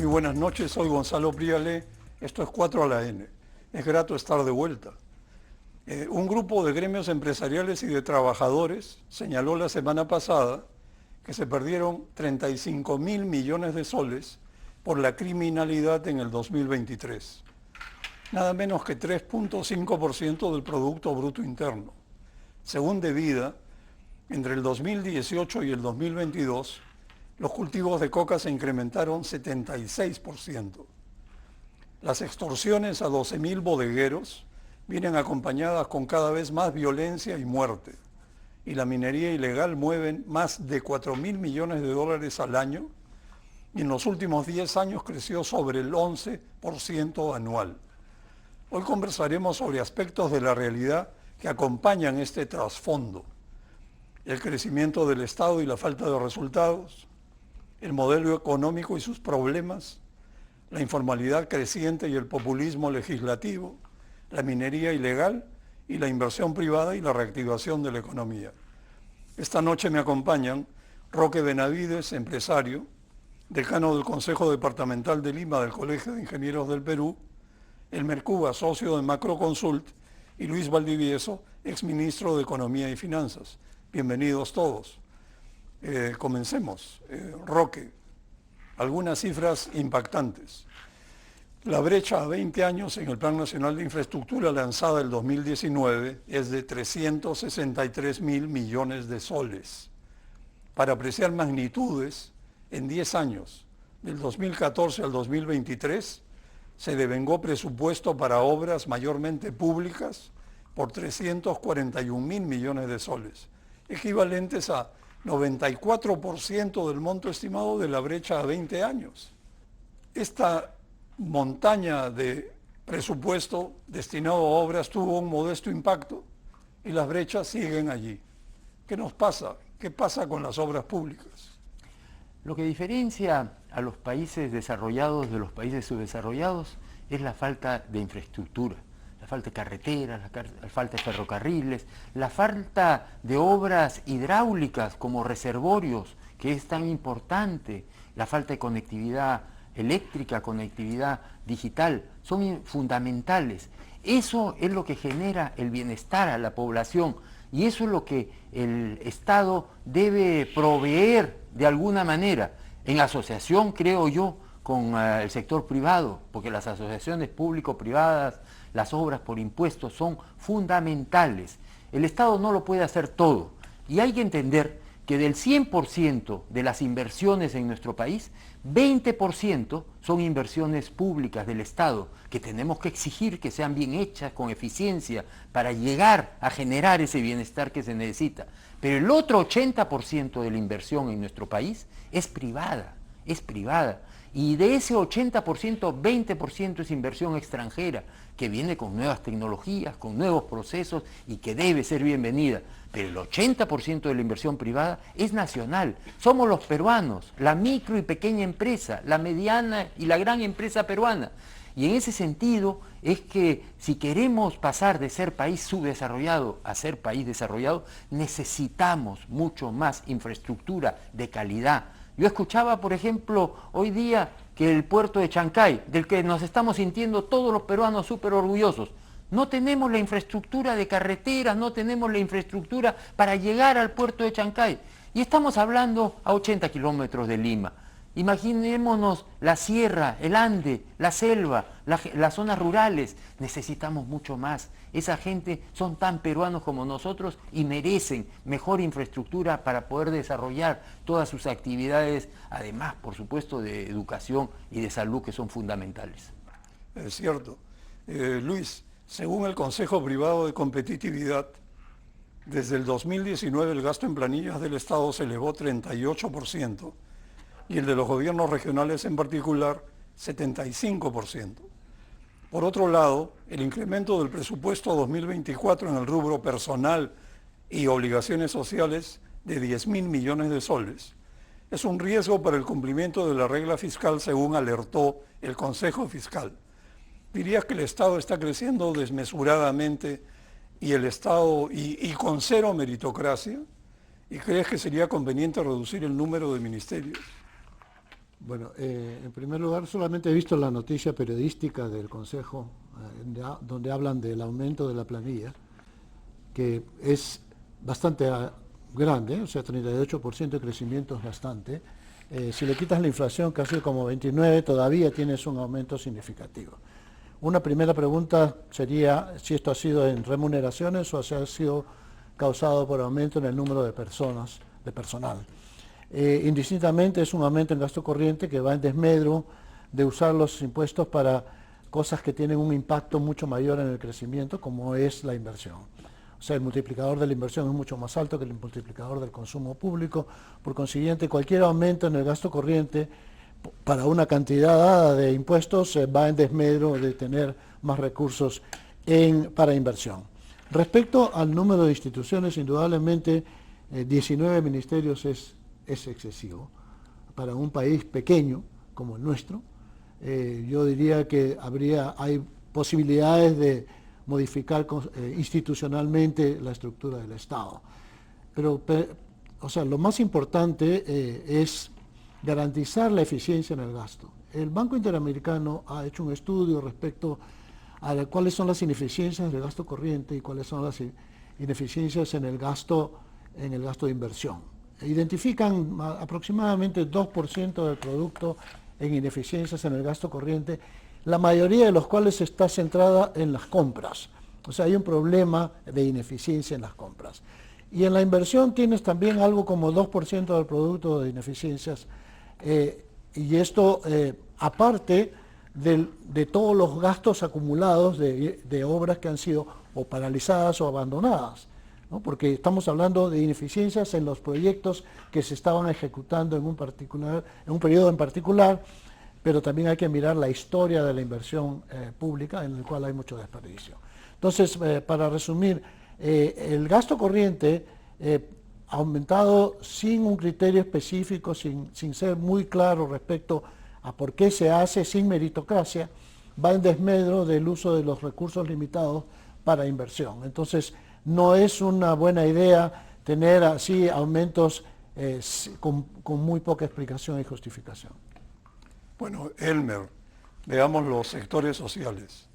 Muy buenas noches, soy Gonzalo Priale, esto es 4 a la N. Es grato estar de vuelta. Un grupo de gremios empresariales y de trabajadores señaló la semana pasada que se perdieron 35.000 millones de soles por la criminalidad en el 2023. Nada menos que 3.5% del Producto Bruto Interno. Según Devida, entre el 2018 y el 2022, los cultivos de coca se incrementaron 76%. Las extorsiones a 12.000 bodegueros vienen acompañadas con cada vez más violencia y muerte. Y la minería ilegal mueve más de 4.000 millones de dólares al año y en los últimos 10 años creció sobre el 11% anual. Hoy conversaremos sobre aspectos de la realidad que acompañan este trasfondo. El crecimiento del Estado y la falta de resultados, el modelo económico y sus problemas, la informalidad creciente y el populismo legislativo, la minería ilegal y la inversión privada y la reactivación de la economía. Esta noche me acompañan Roque Benavides, empresario, decano del Consejo Departamental de Lima del Colegio de Ingenieros del Perú, Elmer Cuba, socio de Macroconsult, y Luis Valdivieso, exministro de Economía y Finanzas. Bienvenidos todos. Comencemos. Roque, algunas cifras impactantes. La brecha a 20 años en el Plan Nacional de Infraestructura lanzada el 2019 es de 363.000 millones de soles. Para apreciar magnitudes, en 10 años, del 2014 al 2023, se devengó presupuesto para obras mayormente públicas por 341.000 millones de soles, equivalentes a 94% del monto estimado de la brecha a 20 años. Esta montaña de presupuesto destinado a obras tuvo un modesto impacto y las brechas siguen allí. ¿Qué nos pasa? ¿Qué pasa con las obras públicas? Lo que diferencia a los países desarrollados de los países subdesarrollados es la falta de infraestructura, la falta de carreteras, la falta de ferrocarriles, la falta de obras hidráulicas como reservorios, que es tan importante, la falta de conectividad eléctrica, conectividad digital, son fundamentales. Eso es lo que genera el bienestar a la población y eso es lo que el Estado debe proveer de alguna manera, en asociación, creo yo, con el sector privado, porque las asociaciones público-privadas, las obras por impuestos son fundamentales. El Estado no lo puede hacer todo y hay que entender que del 100% de las inversiones en nuestro país, 20% son inversiones públicas del Estado, que tenemos que exigir que sean bien hechas, con eficiencia, para llegar a generar ese bienestar que se necesita. Pero el otro 80% de la inversión en nuestro país es privada, es privada. Y de ese 80%, 20% es inversión extranjera, que viene con nuevas tecnologías, con nuevos procesos y que debe ser bienvenida. Pero el 80% de la inversión privada es nacional. Somos los peruanos, la micro y pequeña empresa, la mediana y la gran empresa peruana. Y en ese sentido es que si queremos pasar de ser país subdesarrollado a ser país desarrollado, necesitamos mucho más infraestructura de calidad. Yo escuchaba, por ejemplo, hoy día que el puerto de Chancay, del que nos estamos sintiendo todos los peruanos súper orgullosos, no tenemos la infraestructura de carreteras, no tenemos la infraestructura para llegar al puerto de Chancay. Y estamos hablando a 80 kilómetros de Lima. Imaginémonos la sierra, el Ande, la selva, las zonas rurales. Necesitamos mucho más. Esa gente son tan peruanos como nosotros y merecen mejor infraestructura para poder desarrollar todas sus actividades, además, por supuesto, de educación y de salud que son fundamentales. Es cierto. Luis, según el Consejo Privado de Competitividad, desde el 2019 el gasto en planillas del Estado se elevó 38%. Y el de los gobiernos regionales en particular, 75%. Por otro lado, el incremento del presupuesto 2024 en el rubro personal y obligaciones sociales de 10.000 millones de soles es un riesgo para el cumplimiento de la regla fiscal, según alertó el Consejo Fiscal. ¿Dirías que el Estado está creciendo desmesuradamente y el Estado y con cero meritocracia? ¿Y crees que sería conveniente reducir el número de ministerios? Bueno, en primer lugar, solamente he visto la noticia periodística del Consejo, donde hablan del aumento de la planilla, que es bastante grande, o sea, 38% de crecimiento es bastante. Si le quitas la inflación, que ha sido como 29, todavía tienes un aumento significativo. Una primera pregunta sería si esto ha sido en remuneraciones o si ha sido causado por aumento en el número de personas, de personal. Indistintamente es un aumento en gasto corriente que va en desmedro de usar los impuestos para cosas que tienen un impacto mucho mayor en el crecimiento, como es la inversión. O sea, el multiplicador de la inversión es mucho más alto que el multiplicador del consumo público. Por consiguiente, cualquier aumento en el gasto corriente para una cantidad dada de impuestos va en desmedro de tener más recursos para inversión. Respecto al número de instituciones, indudablemente 19 ministerios es excesivo. Para un país pequeño como el nuestro, yo diría que hay posibilidades de modificar institucionalmente la estructura del Estado. Pero, o sea, lo más importante es garantizar la eficiencia en el gasto. El Banco Interamericano ha hecho un estudio respecto a cuáles son las ineficiencias del gasto corriente y cuáles son las ineficiencias en el gasto de inversión. Identifican aproximadamente 2% del producto en ineficiencias en el gasto corriente, la mayoría de los cuales está centrada en las compras. O sea, hay un problema de ineficiencia en las compras. Y en la inversión tienes también algo como 2% del producto de ineficiencias, y esto aparte de todos los gastos acumulados de obras que han sido o paralizadas o abandonadas, ¿no? Porque estamos hablando de ineficiencias en los proyectos que se estaban ejecutando en un periodo en particular, pero también hay que mirar la historia de la inversión pública, en el cual hay mucho desperdicio. Entonces, para resumir, el gasto corriente ha aumentado sin un criterio específico, sin ser muy claro respecto a por qué se hace, sin meritocracia, va en desmedro del uso de los recursos limitados para inversión. Entonces, no es una buena idea tener así aumentos con muy poca explicación y justificación. Bueno, Elmer, veamos los sectores sociales.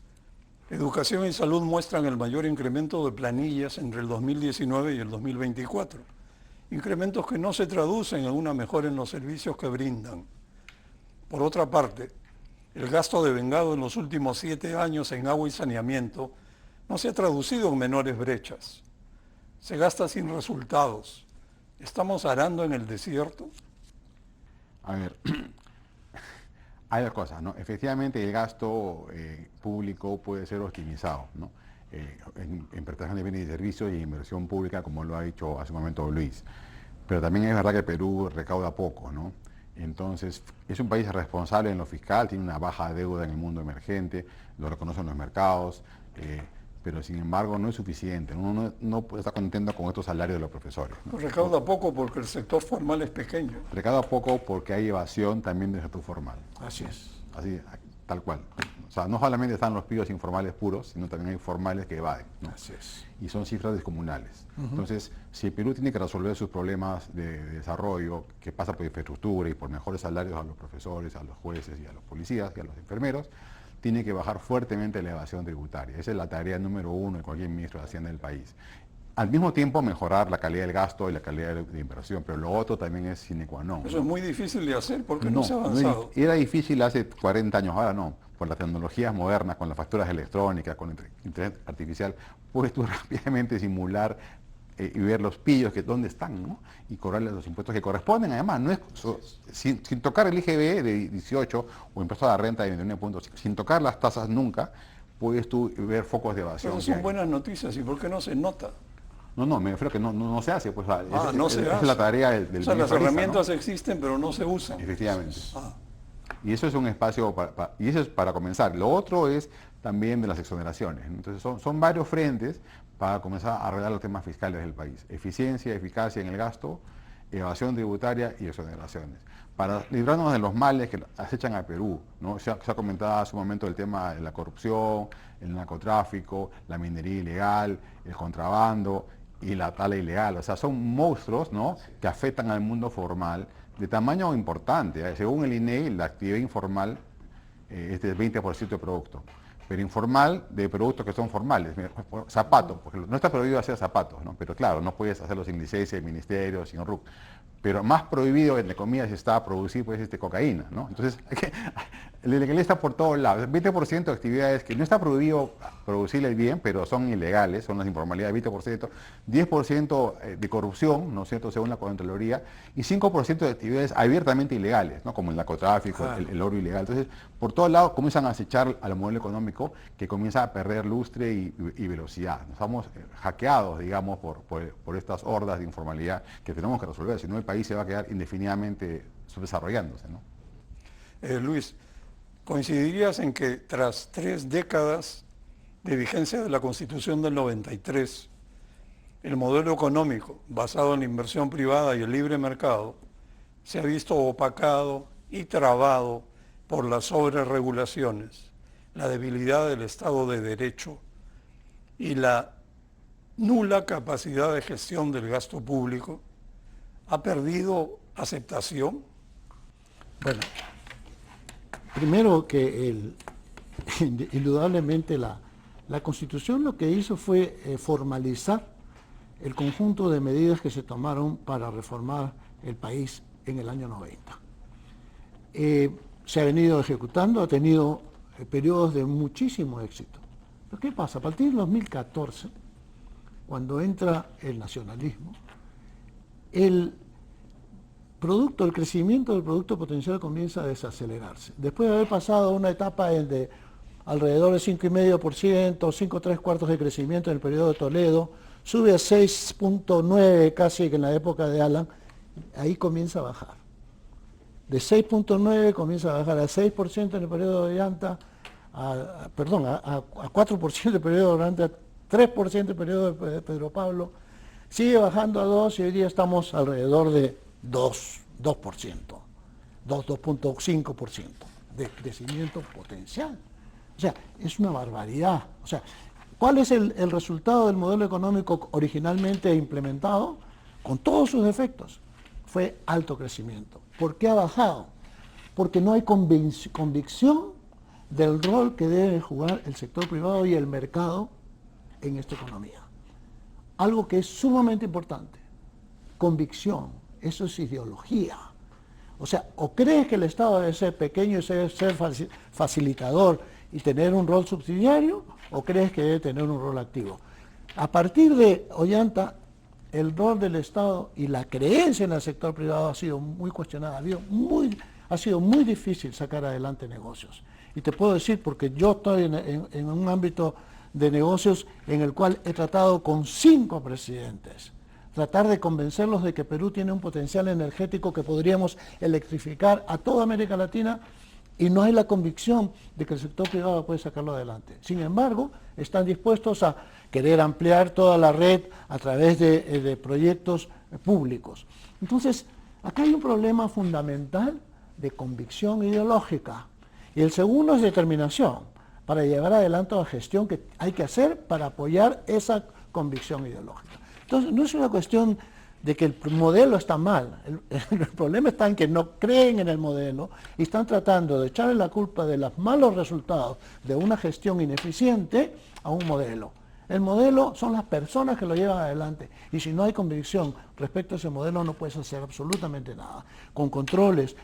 Educación y salud muestran el mayor incremento de planillas entre el 2019 y el 2024. Incrementos que no se traducen en una mejora en los servicios que brindan. Por otra parte, el gasto devengado en los últimos 7 años en agua y saneamiento no se ha traducido en menores brechas. Se gasta sin resultados. ¿Estamos arando en el desierto? A ver, hay dos cosas, ¿no? Efectivamente, el gasto público puede ser optimizado, ¿no? En prestación de bienes y servicios y inversión pública, como lo ha dicho hace un momento Luis. Pero también es verdad que Perú recauda poco, ¿no? Entonces, es un país responsable en lo fiscal, tiene una baja deuda en el mundo emergente, lo reconocen los mercados, pero sin embargo no es suficiente. Uno no puede estar contento con estos salarios de los profesores, ¿no? Pues recauda poco porque el sector formal es pequeño. Recauda poco porque hay evasión también del sector formal. Así es. Así, tal cual. O sea, no solamente están los pillos informales puros, sino también hay formales que evaden, ¿no? Así es. Y son cifras descomunales. Entonces, si Perú tiene que resolver sus problemas de desarrollo, que pasa por infraestructura y por mejores salarios a los profesores, a los jueces y a los policías y a los enfermeros, tiene que bajar fuertemente la evasión tributaria. Esa es la tarea número 1 de cualquier ministro de Hacienda del país. Al mismo tiempo, mejorar la calidad del gasto y la calidad de inversión, pero lo otro también es sine qua non. Eso es muy difícil de hacer porque no se ha avanzado. Era difícil hace 40 años, ahora no. Por las tecnologías modernas, con las facturas electrónicas, con inteligencia artificial, puedes tú rápidamente simular y ver los pillos que dónde están, ¿no? Y cobrarles los impuestos que corresponden. Además, no es sin tocar el IGB de 18 o impuesto a la renta de 29 puntos, sin tocar las tasas nunca, puedes tú ver focos de evasión. Esas son buenas noticias. ¿Y por qué no se nota? No, me refiero a que no se hace, pues no se hace. Es la tarea del O sea, las herramientas, ¿no?, ¿no? existen, pero no se usan. Efectivamente. Y eso es un espacio, y eso es para comenzar. Lo otro es también de las exoneraciones. Entonces son varios frentes para comenzar a arreglar los temas fiscales del país. Eficiencia, eficacia en el gasto, evasión tributaria y exoneraciones. Para librarnos de los males que acechan a Perú, ¿no? Se ha comentado hace un momento el tema de la corrupción, el narcotráfico, la minería ilegal, el contrabando y la tala ilegal. O sea, son monstruos, ¿no?, que afectan al mundo formal, de tamaño importante. Según el INEI, la actividad informal es del 20% de producto, pero informal de productos que son formales. Mira, zapatos, porque no está prohibido hacer zapatos, ¿no? Pero claro, no puedes hacerlo sin licencia del ministerio, sin RUC. Pero más prohibido, entre comillas, está producir pues, cocaína, ¿no? Entonces, el ilegal está por todos lados. El 20% de actividades que no está prohibido producirle bien, pero son ilegales, son las informalidades, 20%, 10% de corrupción, ¿no es cierto?, según la Contraloría, y 5% de actividades abiertamente ilegales, ¿no?, como el narcotráfico, Claro. el oro ilegal. Entonces, por todos lados comienzan a acechar al modelo económico que comienza a perder lustre y velocidad. Nos estamos hackeados, digamos, por estas hordas de informalidad que tenemos que resolver, si no el país se va a quedar indefinidamente subdesarrollándose, ¿no? Luis, ¿coincidirías en que tras 3 décadas de vigencia de la Constitución del 93, el modelo económico basado en la inversión privada y el libre mercado se ha visto opacado y trabado por las sobreregulaciones, la debilidad del Estado de Derecho y la nula capacidad de gestión del gasto público? ¿Ha perdido aceptación? Bueno, primero que indudablemente la Constitución lo que hizo fue formalizar el conjunto de medidas que se tomaron para reformar el país en el año 90. Se ha venido ejecutando, ha tenido periodos de muchísimo éxito. Pero ¿qué pasa? A partir del 2014, cuando entra el nacionalismo, el crecimiento del producto potencial comienza a desacelerarse. Después de haber pasado una etapa de alrededor de 5,5%, 5,3/4 de crecimiento en el periodo de Toledo, sube a 6,9 casi que en la época de Alan, ahí comienza a bajar. De 6,9 comienza a bajar a 6% en el periodo de Llanta, a 4% en el periodo de Llanta, 3% en el periodo de Pedro Pablo, sigue bajando a 2 y hoy día estamos alrededor de 2.5% de crecimiento potencial. O sea, es una barbaridad. O sea, ¿cuál es el resultado del modelo económico originalmente implementado? Con todos sus defectos, fue alto crecimiento. ¿Por qué ha bajado? Porque no hay convicción del rol que debe jugar el sector privado y el mercado en esta economía. Algo que es sumamente importante, convicción, eso es ideología. O sea, o crees que el Estado debe ser pequeño y ser facilitador y tener un rol subsidiario, o crees que debe tener un rol activo. A partir de Ollanta, el rol del Estado y la creencia en el sector privado ha sido muy cuestionada, ha sido muy difícil sacar adelante negocios. Y te puedo decir, porque yo estoy en un ámbito de negocios en el cual he tratado con 5 presidentes, tratar de convencerlos de que Perú tiene un potencial energético que podríamos electrificar a toda América Latina, y no hay la convicción de que el sector privado puede sacarlo adelante. Sin embargo, están dispuestos a querer ampliar toda la red a través de proyectos públicos. Entonces, acá hay un problema fundamental de convicción ideológica. Y el segundo es determinación, para llevar adelante la gestión que hay que hacer para apoyar esa convicción ideológica. Entonces, no es una cuestión de que el modelo está mal, el problema está en que no creen en el modelo y están tratando de echarle la culpa de los malos resultados de una gestión ineficiente a un modelo. El modelo son las personas que lo llevan adelante, y si no hay convicción respecto a ese modelo no puedes hacer absolutamente nada. Con controles,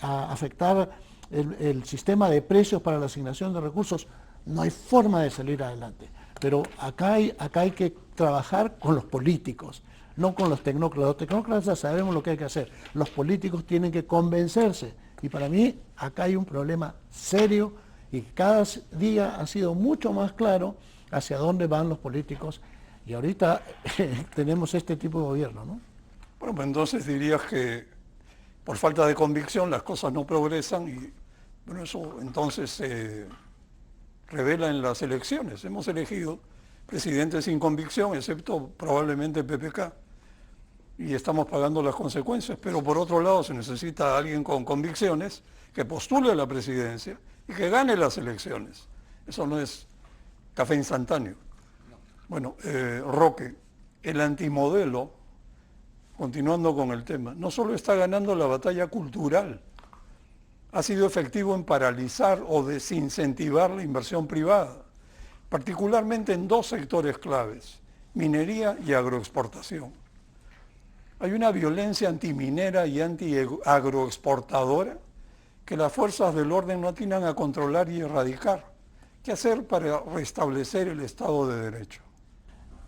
afectar el sistema de precios para la asignación de recursos, no hay forma de salir adelante. Pero acá hay que trabajar con los políticos, no con los tecnócratas. Los tecnócratas ya sabemos lo que hay que hacer. Los políticos tienen que convencerse. Y para mí acá hay un problema serio y cada día ha sido mucho más claro hacia dónde van los políticos. Y ahorita tenemos este tipo de gobierno, ¿no? Bueno, pues entonces dirías que por falta de convicción las cosas no progresan y bueno, eso entonces se revela en las elecciones. Hemos elegido presidentes sin convicción, excepto probablemente PPK, y estamos pagando las consecuencias, pero por otro lado se necesita alguien con convicciones que postule a la presidencia y que gane las elecciones. Eso no es café instantáneo. Bueno, Roque, el antimodelo continuando con el tema, no solo está ganando la batalla cultural, ha sido efectivo en paralizar o desincentivar la inversión privada, particularmente en dos sectores claves, minería y agroexportación. Hay una violencia antiminera y anti-agroexportadora que las fuerzas del orden no atinan a controlar y erradicar. ¿Qué hacer para restablecer el Estado de Derecho?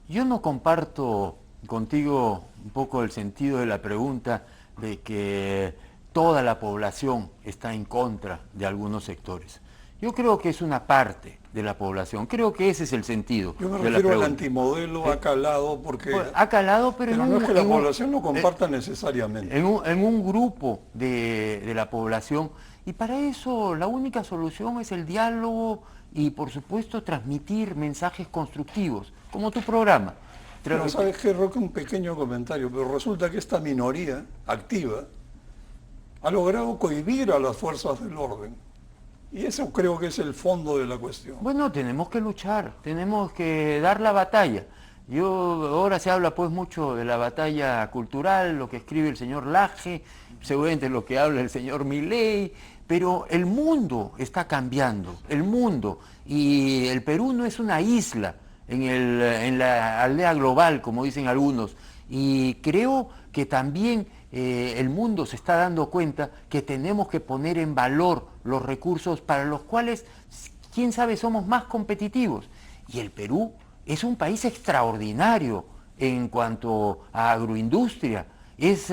Yo no comparto contigo un poco el sentido de la pregunta de que toda la población está en contra de algunos sectores. Yo creo que es una parte de la población, creo que ese es el sentido. Yo me de la refiero al pregunta. antimodelo, ha calado, porque... Pues, ha calado, pero no es que la población lo comparta necesariamente. En un grupo de la población, y para eso la única solución es el diálogo y, por supuesto, transmitir mensajes constructivos, como tu programa. Pero ¿sabes qué, Roque? Un pequeño comentario, pero resulta que esta minoría activa ha logrado cohibir a las fuerzas del orden. Y eso creo que es el fondo de la cuestión. Bueno, tenemos que luchar, tenemos que dar la batalla. Ahora se habla pues mucho de la batalla cultural, lo que escribe el señor Laje, seguramente lo que habla el señor Milei, pero el mundo está cambiando, el mundo, y el Perú no es una isla en la aldea global, como dicen algunos, y creo que también el mundo se está dando cuenta que tenemos que poner en valor los recursos para los cuales, quién sabe, somos más competitivos. Y el Perú es un país extraordinario en cuanto a agroindustria. Es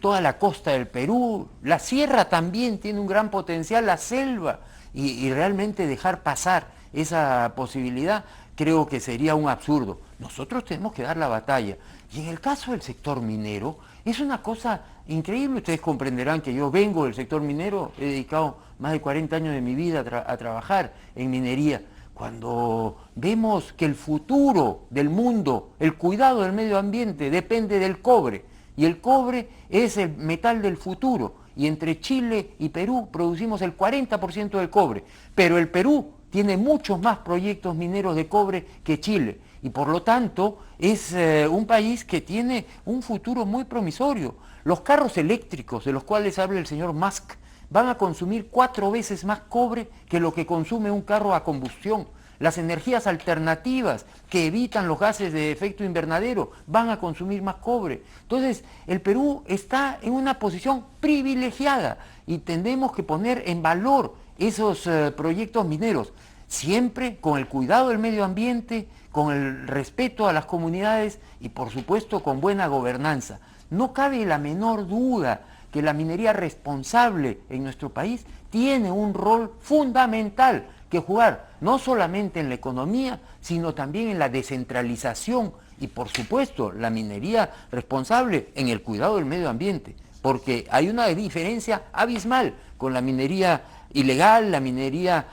toda la costa del Perú, la sierra también tiene un gran potencial, la selva, y realmente dejar pasar esa posibilidad creo que sería un absurdo. Nosotros tenemos que dar la batalla. Y en el caso del sector minero, es una cosa increíble. Ustedes comprenderán que yo vengo del sector minero, he dedicado más de 40 años de mi vida a trabajar en minería. Cuando vemos que el futuro del mundo, el cuidado del medio ambiente depende del cobre, y el cobre es el metal del futuro, y entre Chile y Perú producimos el 40% del cobre, pero el Perú tiene muchos más proyectos mineros de cobre que Chile, y por lo tanto es un país que tiene un futuro muy promisorio. Los carros eléctricos de los cuales habla el señor Musk van a consumir 4 veces más cobre que lo que consume un carro a combustión. Las energías alternativas que evitan los gases de efecto invernadero van a consumir más cobre. Entonces, el Perú está en una posición privilegiada y tenemos que poner en valor esos proyectos mineros, siempre con el cuidado del medio ambiente, con el respeto a las comunidades y, por supuesto, con buena gobernanza. No cabe la menor duda que la minería responsable en nuestro país tiene un rol fundamental que jugar, no solamente en la economía, sino también en la descentralización y, por supuesto, la minería responsable en el cuidado del medio ambiente, porque hay una diferencia abismal con la minería ilegal, la minería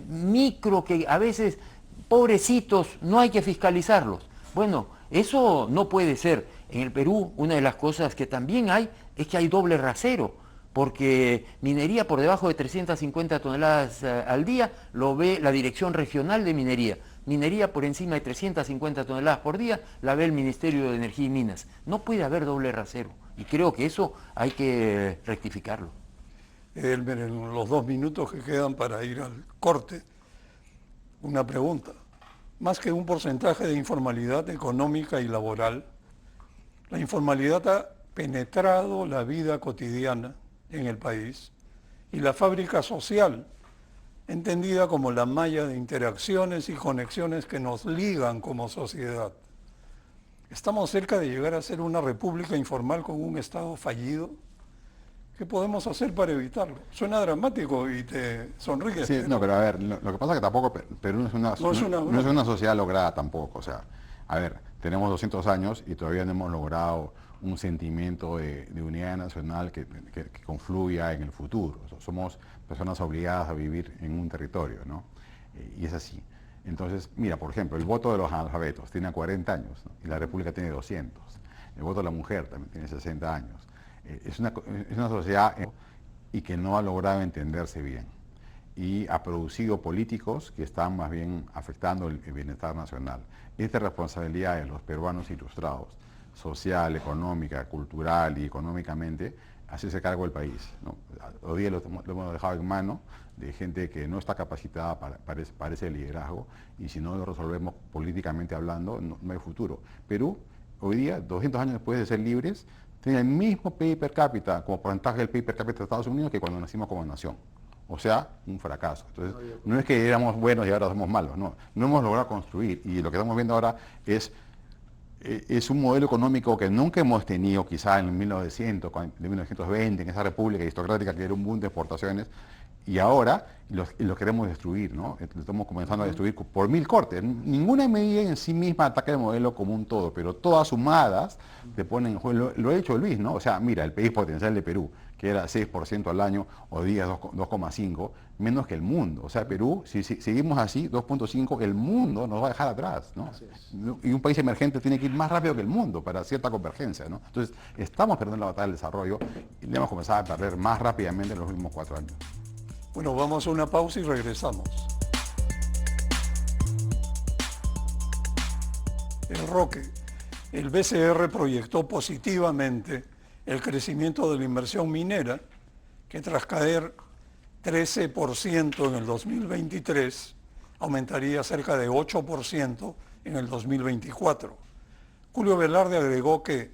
micro, que a veces, pobrecitos, no hay que fiscalizarlos. Bueno, eso no puede ser. En el Perú, una de las cosas que también hay es que hay doble rasero, porque minería por debajo de 350 toneladas al día lo ve la Dirección Regional de Minería. Minería por encima de 350 toneladas por día la ve el Ministerio de Energía y Minas. No puede haber doble rasero, y creo que eso hay que rectificarlo. Elmer, en los 2 minutos que quedan para ir al corte, una pregunta. Más que un porcentaje de informalidad económica y laboral, la informalidad ha penetrado la vida cotidiana en el país y la fábrica social, entendida como la malla de interacciones y conexiones que nos ligan como sociedad. ¿Estamos cerca de llegar a ser una república informal con un Estado fallido? ¿Qué podemos hacer para evitarlo? Suena dramático y te sonríes. Sí, no, pero a ver, lo que pasa es que tampoco Perú no es una sociedad lograda tampoco. O sea, a ver, tenemos 200 años y todavía no hemos logrado un sentimiento de unidad nacional que confluya en el futuro. O sea, somos personas obligadas a vivir en un territorio, ¿no? Y es así. Entonces, mira, por ejemplo, el voto de los analfabetos tiene 40 años, ¿no? Y la República tiene 200. El voto de la mujer también tiene 60 años. Es una sociedad y que no ha logrado entenderse bien y ha producido políticos que están más bien afectando el bienestar nacional. Esta responsabilidad de los peruanos ilustrados social, económica, cultural y económicamente, hacerse cargo del país, ¿no? Hoy día lo hemos dejado en manos de gente que no está capacitada para ese liderazgo, y si no lo resolvemos políticamente hablando, no hay futuro. Perú, hoy día, 200 años después de ser libres, tiene el mismo PIB per cápita como porcentaje del PIB per cápita de Estados Unidos que cuando nacimos como nación. O sea, un fracaso. Entonces, no es que éramos buenos y ahora somos malos, no hemos logrado construir, y lo que estamos viendo ahora es un modelo económico que nunca hemos tenido quizá en 1920, en esa república aristocrática que era un boom de exportaciones, y ahora lo queremos destruir, ¿no? Lo estamos comenzando a destruir por mil cortes. Ninguna medida en sí misma ataca el modelo como un todo, pero todas sumadas te ponen en juego. Lo ha hecho Luis, ¿no? O sea, mira, el PIB potencial de Perú, que era 6% al año, hoy día es 2,5%, menos que el mundo. O sea, Perú, si seguimos así, 2,5%, el mundo nos va a dejar atrás, ¿no? Y un país emergente tiene que ir más rápido que el mundo para cierta convergencia, ¿no? Entonces, estamos perdiendo la batalla del desarrollo y le hemos comenzado a perder más rápidamente en los últimos 4 años. Bueno, vamos a una pausa y regresamos. El Roque, el BCR proyectó positivamente el crecimiento de la inversión minera, que tras caer 13% en el 2023, aumentaría cerca de 8% en el 2024. Julio Velarde agregó que,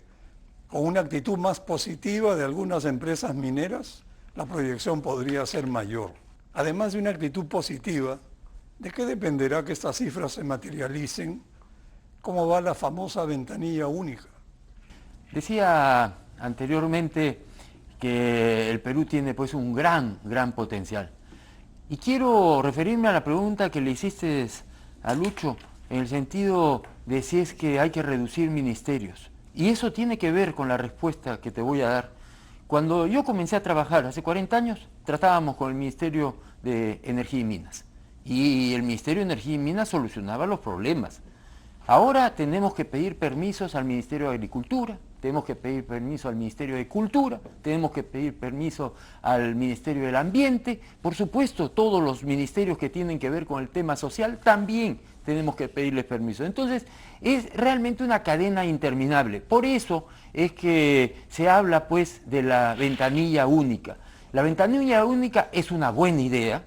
con una actitud más positiva de algunas empresas mineras, la proyección podría ser mayor. Además de una actitud positiva, ¿de qué dependerá que estas cifras se materialicen? ¿Cómo va la famosa ventanilla única? Decía anteriormente que el Perú tiene pues un gran potencial. Y quiero referirme a la pregunta que le hiciste a Lucho, en el sentido de si es que hay que reducir ministerios. Y eso tiene que ver con la respuesta que te voy a dar. Cuando yo comencé a trabajar hace 40 años, tratábamos con el Ministerio de Energía y Minas. Y el Ministerio de Energía y Minas solucionaba los problemas. Ahora tenemos que pedir permisos al Ministerio de Agricultura, tenemos que pedir permiso al Ministerio de Cultura, tenemos que pedir permiso al Ministerio del Ambiente. Por supuesto, todos los ministerios que tienen que ver con el tema social también tenemos que pedirles permiso. Entonces, es realmente una cadena interminable. Por eso es que se habla pues de la ventanilla única. La ventanilla única es una buena idea,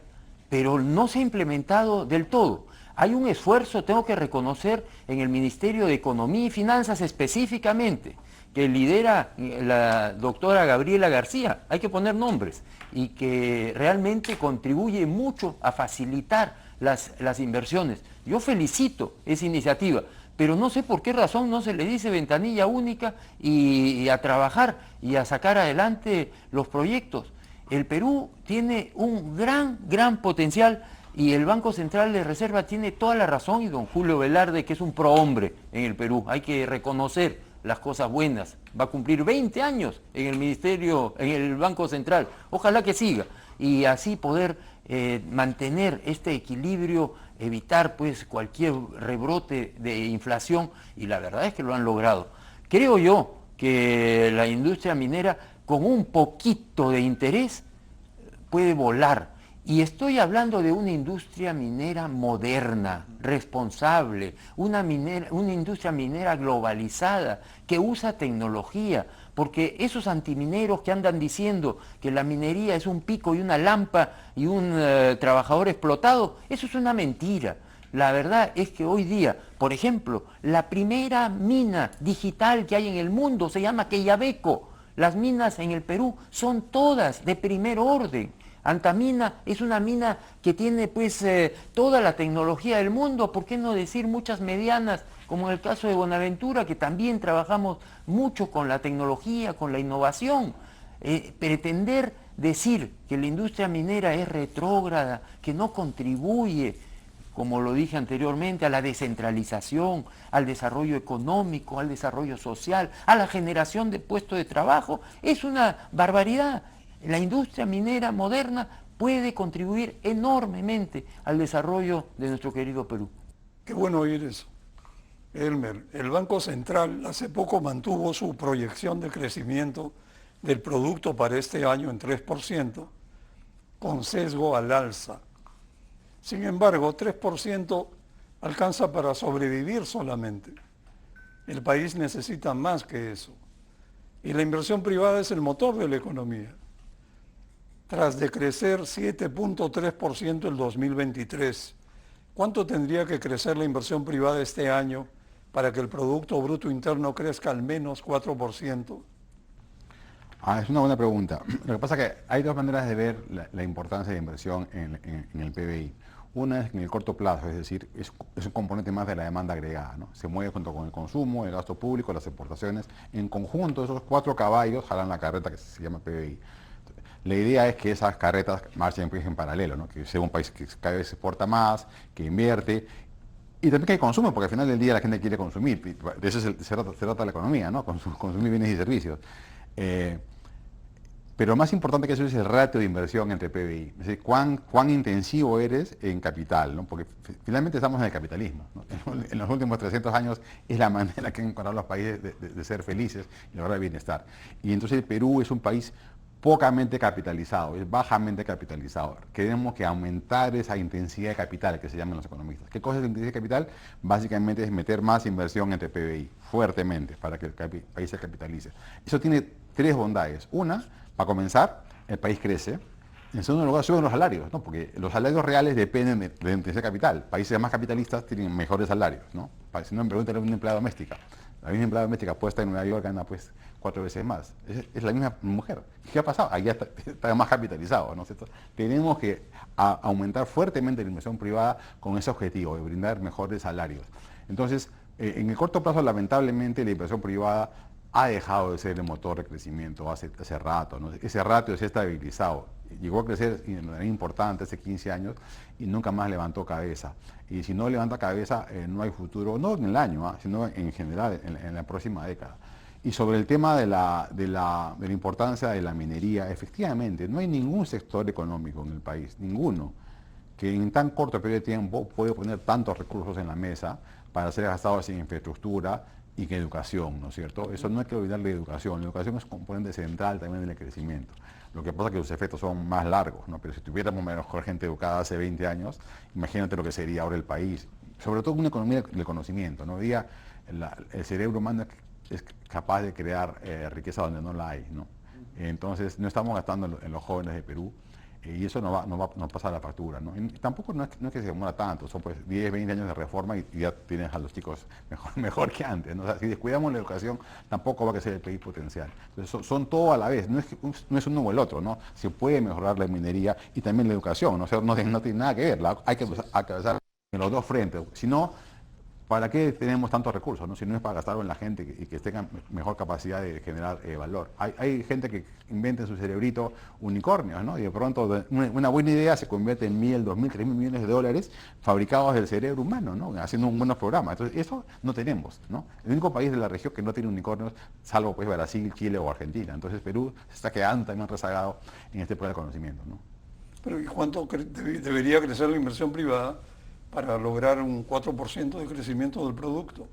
pero no se ha implementado del todo. Hay un esfuerzo, tengo que reconocer, en el Ministerio de Economía y Finanzas específicamente, que lidera la doctora Gabriela García, hay que poner nombres, y que realmente contribuye mucho a facilitar las inversiones. Yo felicito esa iniciativa, pero no sé por qué razón no se le dice ventanilla única y a trabajar y a sacar adelante los proyectos. El Perú tiene un gran potencial, y el Banco Central de Reserva tiene toda la razón, y don Julio Velarde, que es un prohombre en el Perú, hay que reconocer las cosas buenas. Va a cumplir 20 años en el Ministerio, en el Banco Central. Ojalá que siga, y así poder mantener este equilibrio, evitar pues cualquier rebrote de inflación, y la verdad es que lo han logrado. Creo yo que la industria minera, con un poquito de interés, puede volar. Y estoy hablando de una industria minera moderna, responsable, una industria minera globalizada, que usa tecnología, porque esos antimineros que andan diciendo que la minería es un pico y una lampa y un trabajador explotado, eso es una mentira. La verdad es que hoy día, por ejemplo, la primera mina digital que hay en el mundo se llama Quellaveco. Las minas en el Perú son todas de primer orden. Antamina es una mina que tiene pues toda la tecnología del mundo, ¿por qué no decir muchas medianas, como en el caso de Buenaventura, que también trabajamos mucho con la tecnología, con la innovación? Pretender decir que la industria minera es retrógrada, que no contribuye, como lo dije anteriormente, a la descentralización, al desarrollo económico, al desarrollo social, a la generación de puestos de trabajo, es una barbaridad. La industria minera moderna puede contribuir enormemente al desarrollo de nuestro querido Perú. Qué bueno oír eso. Elmer, el Banco Central hace poco mantuvo su proyección de crecimiento del producto para este año en 3%, con sesgo al alza. Sin embargo, 3% alcanza para sobrevivir solamente. El país necesita más que eso. Y la inversión privada es el motor de la economía. Tras decrecer 7.3% el 2023, ¿cuánto tendría que crecer la inversión privada este año para que el Producto Bruto Interno crezca al menos 4%? Es una buena pregunta. Lo que pasa es que hay dos maneras de ver la importancia de la inversión en el PBI. Una es en el corto plazo, es decir, es un componente más de la demanda agregada, ¿no? Se mueve junto con el consumo, el gasto público, las exportaciones. En conjunto, esos 4 caballos jalan la carreta que se llama PBI. La idea es que esas carretas marchen en paralelo, ¿no? Que sea un país que cada vez se exporta más, que invierte, y también que hay consumo, porque al final del día la gente quiere consumir. De eso se trata la economía, ¿no? Consumir bienes y servicios. Pero lo más importante que eso es el ratio de inversión entre PBI. Es decir, cuán intensivo eres en capital, ¿no? Porque finalmente estamos en el capitalismo, ¿no? En los últimos 300 años es la manera que han encontrado los países de ser felices y lograr bienestar. Y entonces el Perú es un país pocamente capitalizado, es bajamente capitalizado. Tenemos que aumentar esa intensidad de capital que se llaman los economistas. ¿Qué cosa es la intensidad de capital? Básicamente es meter más inversión entre PBI, fuertemente, para que el país se capitalice. Eso tiene 3 bondades. Una, para comenzar, el país crece. En segundo lugar, suben los salarios, ¿no? Porque los salarios reales dependen de la intensidad de capital. Países más capitalistas tienen mejores salarios, ¿no? Si no, me preguntan a una empleada doméstica. La misma empleada doméstica puesta en Nueva York gana pues 4 veces más. Es la misma mujer. ¿Qué ha pasado? Allá está más capitalizado, ¿no es cierto? Tenemos que aumentar fuertemente la inversión privada con ese objetivo de brindar mejores salarios. Entonces, en el corto plazo, lamentablemente, la inversión privada ha dejado de ser el motor de crecimiento hace rato, ¿no? Ese ratio se ha estabilizado. Llegó a crecer de manera importante hace 15 años y nunca más levantó cabeza. Y si no levanta cabeza, no hay futuro, no en el año, sino en general en la próxima década. Y sobre el tema de la importancia de la minería, efectivamente, no hay ningún sector económico en el país, ninguno, que en tan corto periodo de tiempo puede poner tantos recursos en la mesa para ser gastados en infraestructura y que educación, ¿no es cierto? Eso no hay que olvidar la educación es un componente central también del crecimiento. Lo que pasa es que los efectos son más largos, ¿no? Pero si tuviéramos mejor gente educada hace 20 años, imagínate lo que sería ahora el país. Sobre todo una economía del conocimiento, ¿no? Hoy día el cerebro humano es capaz de crear riqueza donde no la hay, ¿no? Entonces no estamos gastando en los jóvenes de Perú y eso nos pasa la factura, ¿no? Y tampoco no es que se demora tanto, son pues 10, 20 años de reforma y ya tienes a los chicos mejor que antes, ¿no? O sea, si descuidamos la educación, tampoco va a crecer el país potencial. Entonces son todo a la vez, no es uno o el otro, ¿no? Se puede mejorar la minería y también la educación, ¿no? O sea, no tiene nada que ver, hay que empezar en los dos frentes, si no, ¿para qué tenemos tantos recursos, no? Si no es para gastarlo en la gente y que tengan mejor capacidad de generar valor. Hay gente que inventa en su cerebrito unicornios, ¿no? Y de pronto una buena idea se convierte en 1.000, 2.000, 3.000 millones de dólares fabricados del cerebro humano, ¿no? Haciendo un buenos programas. Entonces, eso no tenemos, ¿no? El único país de la región que no tiene unicornios, salvo pues Brasil, Chile o Argentina. Entonces, Perú se está quedando también rezagado en este plan de conocimiento, ¿no? Pero ¿y cuánto debería crecer la inversión privada para lograr un 4% de crecimiento del producto?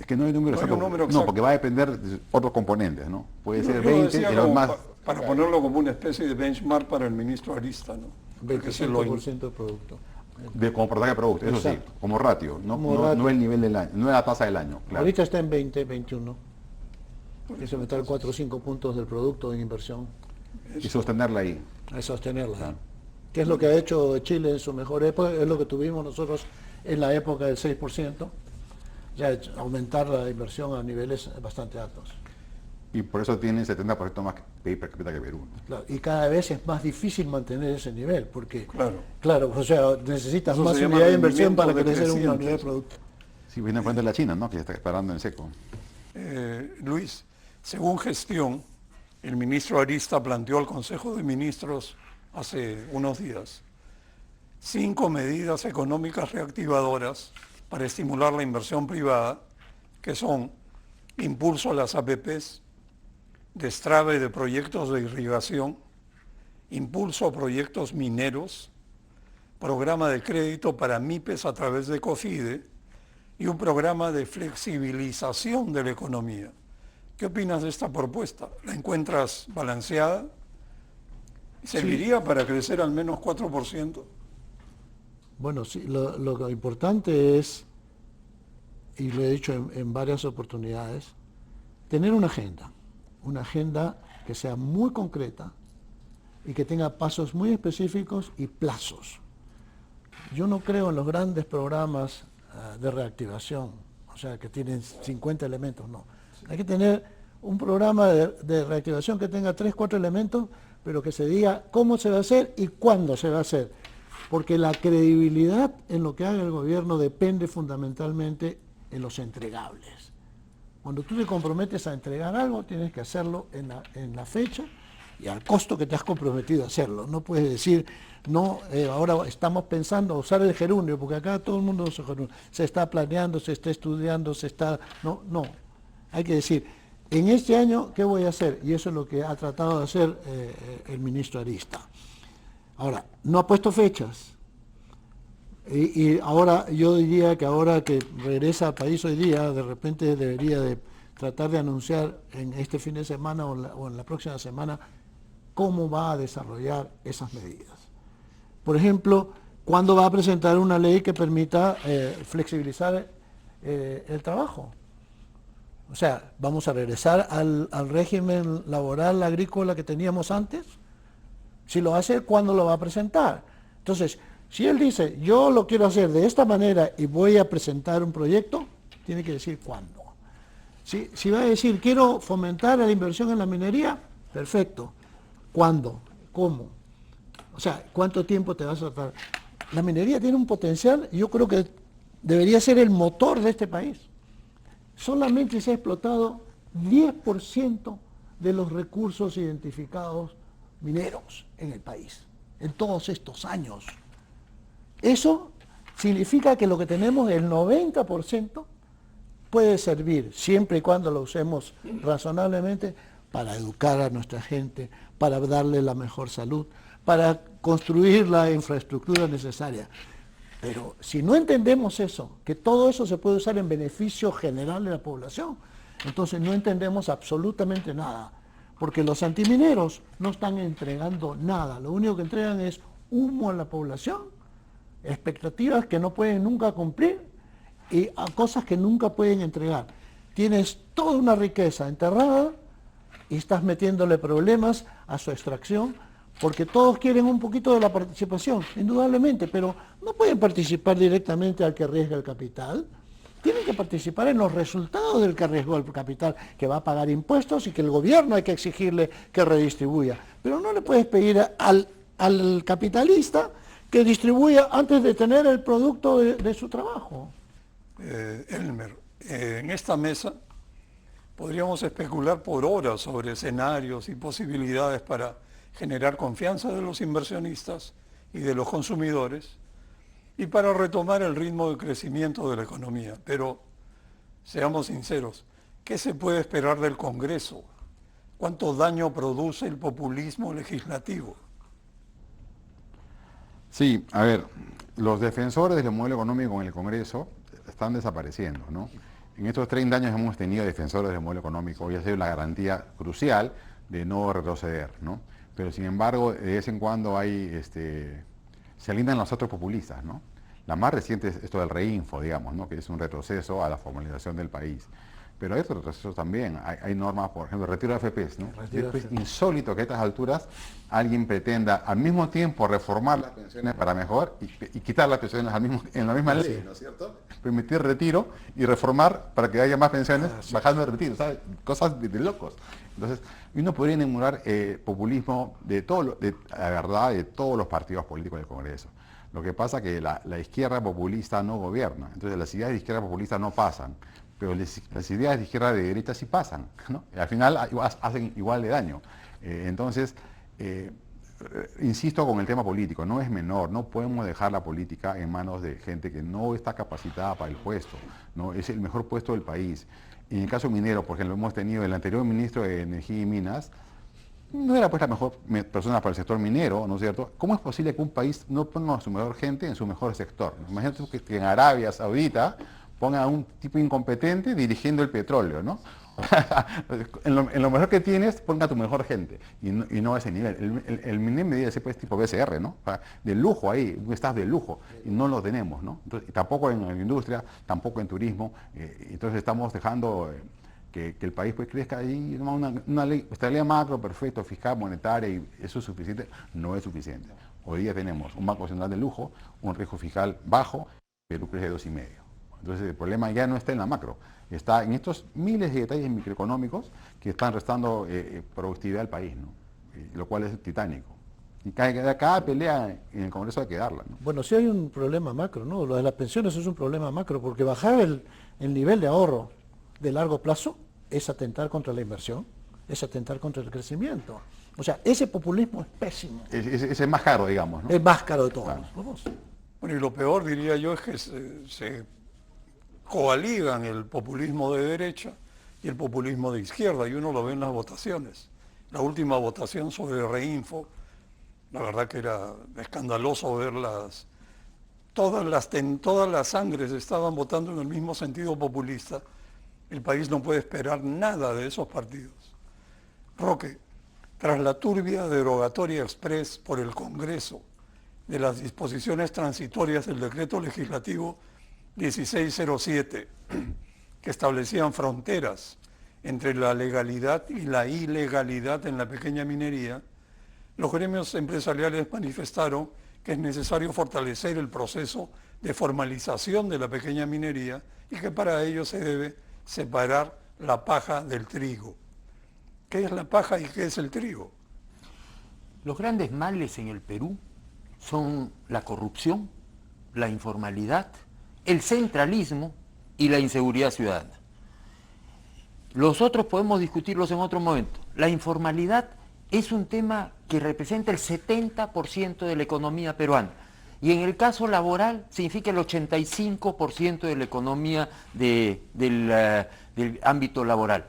Es que no hay número exacto. No, porque va a depender de otros componentes, ¿no? Puede ser Yo 20, pero más... Para ponerlo como una especie de benchmark para el ministro Arista, ¿no? 25% del producto. Como porcentaje de producto, eso Exacto. sí, como ratio, Como ratio. no el nivel del año, no la tasa del año. Claro. Ahorita está en 20, 21. Eso meter 4 o 5 puntos del producto en inversión. Y sostenerla ahí. A sostenerla. Claro. Que es lo que ha hecho Chile en su mejor época, es lo que tuvimos nosotros en la época del 6%, ya aumentar la inversión a niveles bastante altos. Y por eso tiene 70% más PIB per cápita que Perú, ¿no? Claro, y cada vez es más difícil mantener ese nivel, porque, Claro. o sea, necesitas Eso más se llama unidad de inversión para rendimiento crecer una decreciente. unidad de producto. Sí, viene frente a la China, ¿no? Que ya está parando en seco. Luis, según gestión, el ministro Arista planteó al Consejo de Ministros hace unos días 5 medidas económicas reactivadoras para estimular la inversión privada, que son impulso a las APPs, destrave de proyectos de irrigación, impulso a proyectos mineros, programa de crédito para MIPES a través de COFIDE y un programa de flexibilización de la economía. ¿Qué opinas de esta propuesta? ¿La encuentras balanceada? ¿Serviría para crecer al menos 4%? Bueno, sí, lo importante es y lo he dicho en varias oportunidades, tener una agenda que sea muy concreta y que tenga pasos muy específicos y plazos. Yo no creo en los grandes programas de reactivación, o sea, que tienen 50 elementos, no. Hay que tener un programa de reactivación que tenga 3, 4 elementos, pero que se diga cómo se va a hacer y cuándo se va a hacer. Porque la credibilidad en lo que haga el gobierno depende fundamentalmente en los entregables. Cuando tú te comprometes a entregar algo, tienes que hacerlo en la fecha y al costo que te has comprometido a hacerlo. No puedes decir, no, ahora estamos pensando usar el gerundio, porque acá todo el mundo usa gerundio. Se está planeando, se está estudiando, se está... No, no. Hay que decir, en este año, ¿qué voy a hacer? Y eso es lo que ha tratado de hacer el ministro Arista. Ahora, no ha puesto fechas. Y ahora, yo diría que ahora que regresa al país hoy día, de repente debería de tratar de anunciar en este fin de semana o en la próxima semana cómo va a desarrollar esas medidas. Por ejemplo, ¿cuándo va a presentar una ley que permita flexibilizar el trabajo? O sea, ¿vamos a regresar al régimen laboral agrícola que teníamos antes? Si lo hace, ¿cuándo lo va a presentar? Entonces, si él dice, yo lo quiero hacer de esta manera y voy a presentar un proyecto, tiene que decir cuándo. Si va a decir, quiero fomentar la inversión en la minería, perfecto. ¿Cuándo? ¿Cómo? O sea, ¿cuánto tiempo te vas a tardar? La minería tiene un potencial, yo creo que debería ser el motor de este país. Solamente se ha explotado 10% de los recursos identificados mineros en el país, en todos estos años. Eso significa que lo que tenemos, el 90%, puede servir, siempre y cuando lo usemos razonablemente, para educar a nuestra gente, para darle la mejor salud, para construir la infraestructura necesaria. Pero si no entendemos eso, que todo eso se puede usar en beneficio general de la población, entonces no entendemos absolutamente nada. Porque los antimineros no están entregando nada, lo único que entregan es humo a la población, expectativas que no pueden nunca cumplir y a cosas que nunca pueden entregar. Tienes toda una riqueza enterrada y estás metiéndole problemas a su extracción, porque todos quieren un poquito de la participación, indudablemente, pero no pueden participar directamente al que arriesga el capital. Tienen que participar en los resultados del que arriesgó el capital, que va a pagar impuestos y que el gobierno hay que exigirle que redistribuya. Pero no le puedes pedir al capitalista que distribuya antes de tener el producto de su trabajo. Elmer, en esta mesa podríamos especular por horas sobre escenarios y posibilidades para generar confianza de los inversionistas y de los consumidores y para retomar el ritmo de crecimiento de la economía. Pero, seamos sinceros, ¿qué se puede esperar del Congreso? ¿Cuánto daño produce el populismo legislativo? Sí, a ver, los defensores del modelo económico en el Congreso están desapareciendo, ¿no? En estos 30 años hemos tenido defensores del modelo económico y ha sido la garantía crucial de no retroceder, ¿no? Pero sin embargo, de vez en cuando se alinean los otros populistas, ¿no? La más reciente es esto del reinfo, digamos, ¿no? Que es un retroceso a la formalización del país. Pero hay otros retrocesos también. Hay normas, por ejemplo, retiro de AFPs, ¿no? Es insólito que a estas alturas alguien pretenda al mismo tiempo reformar las pensiones para mejor y quitar las pensiones en la misma ley, ¿no es cierto? Permitir retiro y reformar para que haya más pensiones bajando el retiro, ¿sabes? Cosas de locos. Entonces, uno podría enumerar populismo la verdad, de todos los partidos políticos del Congreso. Lo que pasa es que la izquierda populista no gobierna, entonces las ideas de izquierda populista no pasan, pero las ideas de izquierda de derecha sí pasan, ¿no? Y al final hacen igual de daño. Entonces, insisto con el tema político, no es menor, no podemos dejar la política en manos de gente que no está capacitada para el puesto, ¿no? Es el mejor puesto del país. Y en el caso minero, por ejemplo, hemos tenido el anterior ministro de Energía y Minas, no era pues la mejor persona para el sector minero, ¿no es cierto? ¿Cómo es posible que un país no ponga a su mejor gente en su mejor sector? Imagínate que en Arabia Saudita ponga a un tipo incompetente dirigiendo el petróleo, ¿no? En lo mejor que tienes, ponga a tu mejor gente y no a ese nivel. El MINEM medía ese pues tipo BCR, ¿no? O sea, de lujo ahí, un staff de lujo, y no lo tenemos, ¿no? Entonces, y tampoco en la industria, tampoco en turismo, entonces estamos dejando que el país pues crezca ahí, una ley, estabilidad macro, perfecto, fiscal, monetaria, y eso es suficiente, no es suficiente. Hoy día tenemos un Banco Central de lujo, un riesgo fiscal bajo, Perú crece 2,5. Entonces el problema ya no está en la macro, está en estos miles de detalles microeconómicos que están restando productividad al país, ¿no? Lo cual es titánico. Y cada pelea en el Congreso hay que darla, ¿no? Bueno, sí hay un problema macro, ¿no? Lo de las pensiones es un problema macro, porque bajar el nivel de ahorro de largo plazo es atentar contra la inversión, es atentar contra el crecimiento. O sea, ese populismo es pésimo. Ese es más caro, digamos, ¿no? Es más caro de todos. Claro. Vamos. Bueno, y lo peor, diría yo, es que se coaligan el populismo de derecha y el populismo de izquierda, y uno lo ve en las votaciones. La última votación sobre Reinfo, la verdad que era escandaloso verlas. Todas las sangres estaban votando en el mismo sentido populista. El país no puede esperar nada de esos partidos. Roque, tras la turbia derogatoria express por el Congreso de las disposiciones transitorias del decreto legislativo 1607, que establecían fronteras entre la legalidad y la ilegalidad en la pequeña minería, los gremios empresariales manifestaron que es necesario fortalecer el proceso de formalización de la pequeña minería y que para ello se debe separar la paja del trigo. ¿Qué es la paja y qué es el trigo? Los grandes males en el Perú son la corrupción, la informalidad, el centralismo y la inseguridad ciudadana. Los otros podemos discutirlos en otro momento. La informalidad es un tema que representa el 70% de la economía peruana. Y en el caso laboral significa el 85% de la economía del ámbito laboral.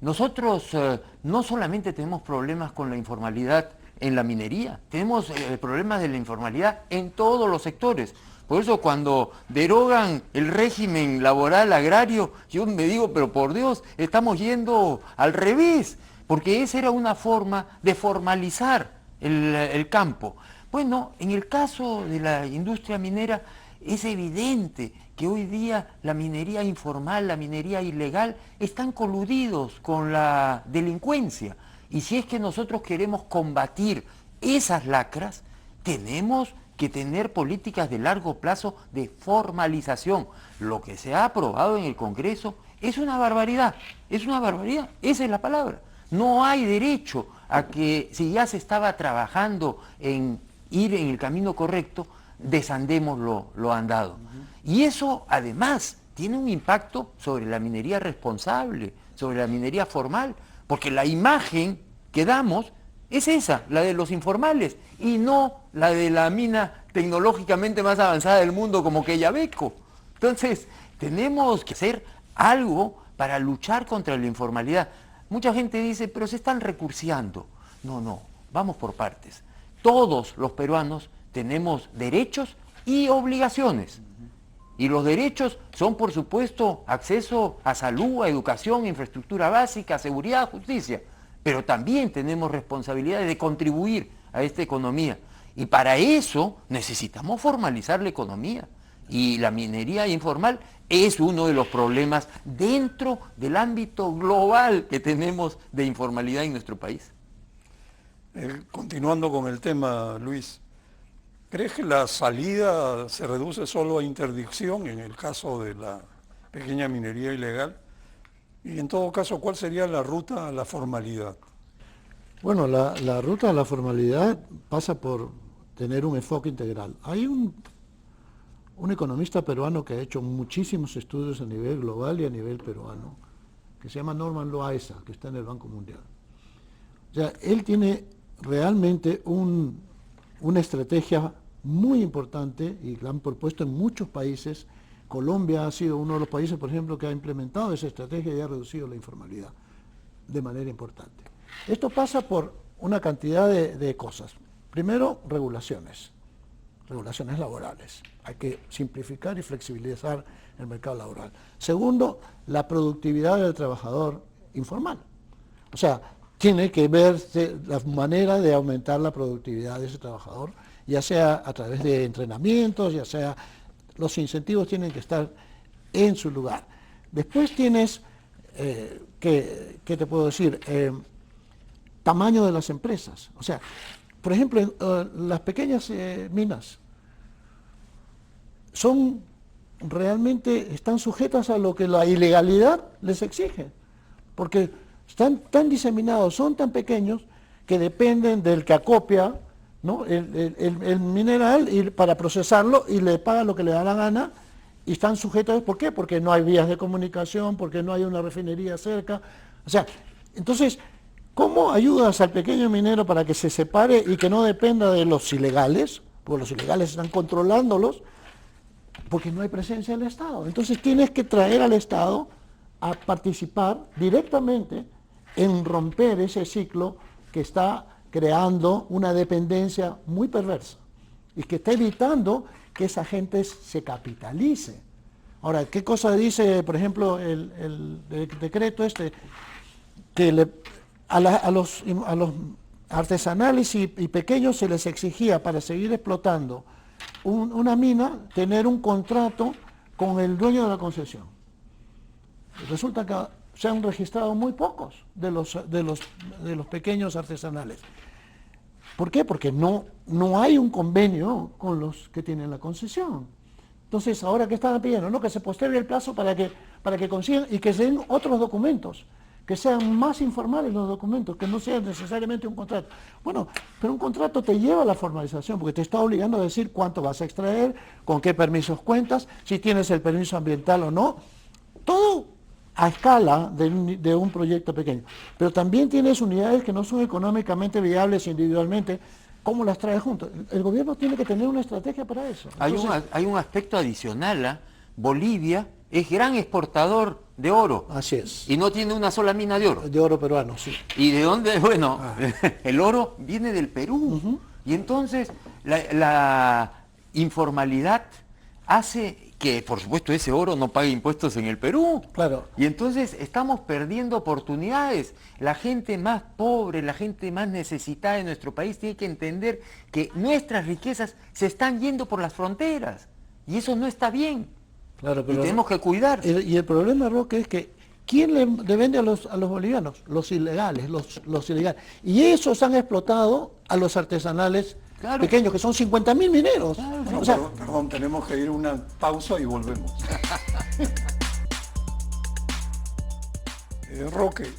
Nosotros no solamente tenemos problemas con la informalidad en la minería, tenemos problemas de la informalidad en todos los sectores. Por eso cuando derogan el régimen laboral agrario, yo me digo, pero por Dios, estamos yendo al revés, porque esa era una forma de formalizar el campo. Bueno, en el caso de la industria minera es evidente que hoy día la minería informal, la minería ilegal, están coludidos con la delincuencia. Y si es que nosotros queremos combatir esas lacras, tenemos que tener políticas de largo plazo de formalización. Lo que se ha aprobado en el Congreso es una barbaridad, esa es la palabra. No hay derecho a que, si ya se estaba trabajando en ir en el camino correcto, desandemos lo andado. Y eso además tiene un impacto sobre la minería responsable, sobre la minería formal, porque la imagen que damos es esa, la de los informales, y no la de la mina tecnológicamente más avanzada del mundo como Quellaveco. Entonces, tenemos que hacer algo para luchar contra la informalidad. Mucha gente dice, pero se están recurseando. No, vamos por partes. Todos los peruanos tenemos derechos y obligaciones. Y los derechos son, por supuesto, acceso a salud, a educación, infraestructura básica, seguridad, justicia. Pero también tenemos responsabilidades de contribuir a esta economía. Y para eso necesitamos formalizar la economía. Y la minería informal es uno de los problemas dentro del ámbito global que tenemos de informalidad en nuestro país. Continuando con el tema, Luis, ¿crees que la salida se reduce solo a interdicción en el caso de la pequeña minería ilegal? Y en todo caso, ¿cuál sería la ruta a la formalidad? Bueno, la ruta a la formalidad pasa por tener un enfoque integral. Hay un economista peruano que ha hecho muchísimos estudios a nivel global y a nivel peruano, que se llama Norman Loaiza, que está en el Banco Mundial. O sea, él tiene realmente una estrategia muy importante y la han propuesto en muchos países. Colombia ha sido uno de los países, por ejemplo, que ha implementado esa estrategia y ha reducido la informalidad de manera importante. Esto pasa por una cantidad de cosas. Primero, regulaciones laborales. Hay que simplificar y flexibilizar el mercado laboral. Segundo, la productividad del trabajador informal. O sea, tiene que verse la manera de aumentar la productividad de ese trabajador, ya sea a través de entrenamientos, ya sea, los incentivos tienen que estar en su lugar. Después tienes, ¿qué te puedo decir? Tamaño de las empresas. O sea, por ejemplo, las pequeñas minas realmente están sujetas a lo que la ilegalidad les exige, porque están tan diseminados, son tan pequeños, que dependen del que acopia, ¿no?, el mineral para procesarlo, y le pagan lo que le da la gana, y están sujetos. ¿Por qué? Porque no hay vías de comunicación, porque no hay una refinería cerca. O sea, entonces, ¿cómo ayudas al pequeño minero para que se separe y que no dependa de los ilegales? Porque los ilegales están controlándolos, porque no hay presencia del Estado. Entonces tienes que traer al Estado a participar directamente en romper ese ciclo que está creando una dependencia muy perversa y que está evitando que esa gente se capitalice. Ahora, ¿qué cosa dice, por ejemplo, el decreto este? Que a los artesanales y pequeños se les exigía, para seguir explotando una mina, tener un contrato con el dueño de la concesión. Resulta que se han registrado muy pocos de los pequeños artesanales. ¿Por qué? Porque no hay un convenio con los que tienen la concesión. Entonces, ¿ahora qué están pidiendo? No, que se postergue el plazo para que consigan, y que se den otros documentos, que sean más informales los documentos, que no sean necesariamente un contrato. Bueno, pero un contrato te lleva a la formalización, porque te está obligando a decir cuánto vas a extraer, con qué permisos cuentas, si tienes el permiso ambiental o no. Todo a escala de un proyecto pequeño. Pero también tienes unidades que no son económicamente viables individualmente. ¿Cómo las traes juntas? El gobierno tiene que tener una estrategia para eso. Entonces, Hay un aspecto adicional, ¿eh? Bolivia es gran exportador de oro. Así es. Y no tiene una sola mina de oro. De oro peruano, sí. ¿Y de dónde? Bueno, el oro viene del Perú. Y entonces la informalidad hace que, por supuesto, ese oro no pague impuestos en el Perú. Claro. Y entonces estamos perdiendo oportunidades. La gente más pobre, la gente más necesitada de nuestro país tiene que entender que nuestras riquezas se están yendo por las fronteras. Y eso no está bien. Claro, pero y tenemos que cuidar. Y el problema, Roque, es que ¿quién le vende a los bolivianos? Los ilegales, los ilegales. Y esos han explotado a los artesanales, claro, pequeños, que son 50.000 mineros. Claro. Bueno, o sea, perdón, tenemos que ir a una pausa y volvemos. Roque,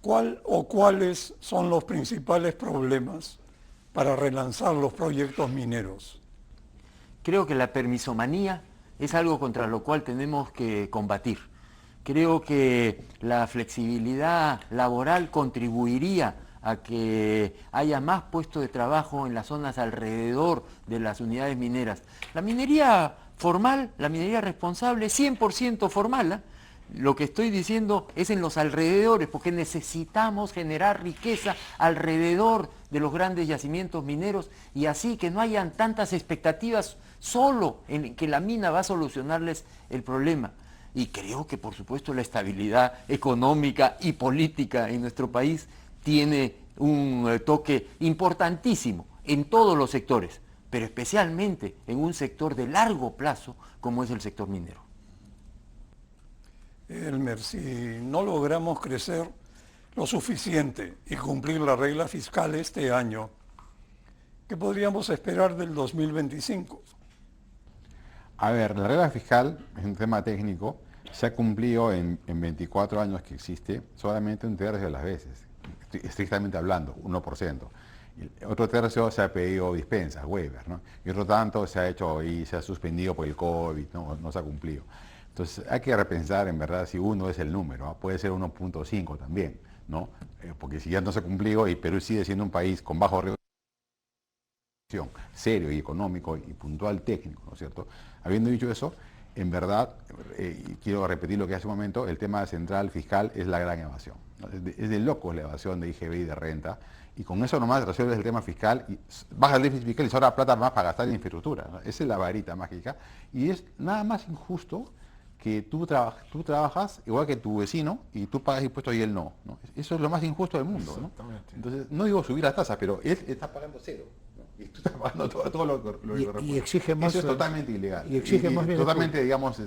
¿cuáles son los principales problemas para relanzar los proyectos mineros? Creo que la permisomanía es algo contra lo cual tenemos que combatir. Creo que la flexibilidad laboral contribuiría a que haya más puestos de trabajo en las zonas alrededor de las unidades mineras. La minería formal, la minería responsable, 100% formal, ¿eh? Lo que estoy diciendo es en los alrededores, porque necesitamos generar riqueza alrededor de los grandes yacimientos mineros, y así que no hayan tantas expectativas solo en que la mina va a solucionarles el problema. Y creo que, por supuesto, la estabilidad económica y política en nuestro país tiene un toque importantísimo en todos los sectores, pero especialmente en un sector de largo plazo como es el sector minero. Elmer, si no logramos crecer lo suficiente y cumplir la regla fiscal este año, ¿qué podríamos esperar del 2025? A ver, la regla fiscal es un tema técnico, se ha cumplido en 24 años que existe solamente un tercio de las veces, estrictamente hablando, 1%. Otro tercio se ha pedido dispensas, waivers, ¿no? Y otro tanto se ha hecho y se ha suspendido por el COVID, no se ha cumplido. Entonces hay que repensar en verdad si 1 es el número, ¿no? Puede ser 1.5 también, ¿no? Porque si ya no se ha cumplido y Perú sigue siendo un país con bajo riesgo, serio y económico y puntual técnico, ¿no es cierto? Habiendo dicho eso, en verdad, y quiero repetir lo que hace un momento, el tema central fiscal es la gran evasión, ¿no? Es de locos la evasión de IGB y de renta, y con eso nomás resuelves el tema fiscal, y baja el déficit fiscal y sobra plata más para gastar en infraestructura, ¿no? Esa es la varita mágica, y es nada más injusto que tú trabajas igual que tu vecino y tú pagas impuestos y él no, ¿no? Eso es lo más injusto del mundo, ¿no? Exactamente. Entonces, no digo subir las tasas, pero él está pagando cero, ¿no? Y tú estás pagando todo lo que corresponde. Y exige más. Eso es totalmente ilegal. Y exige más bienes totalmente, digamos,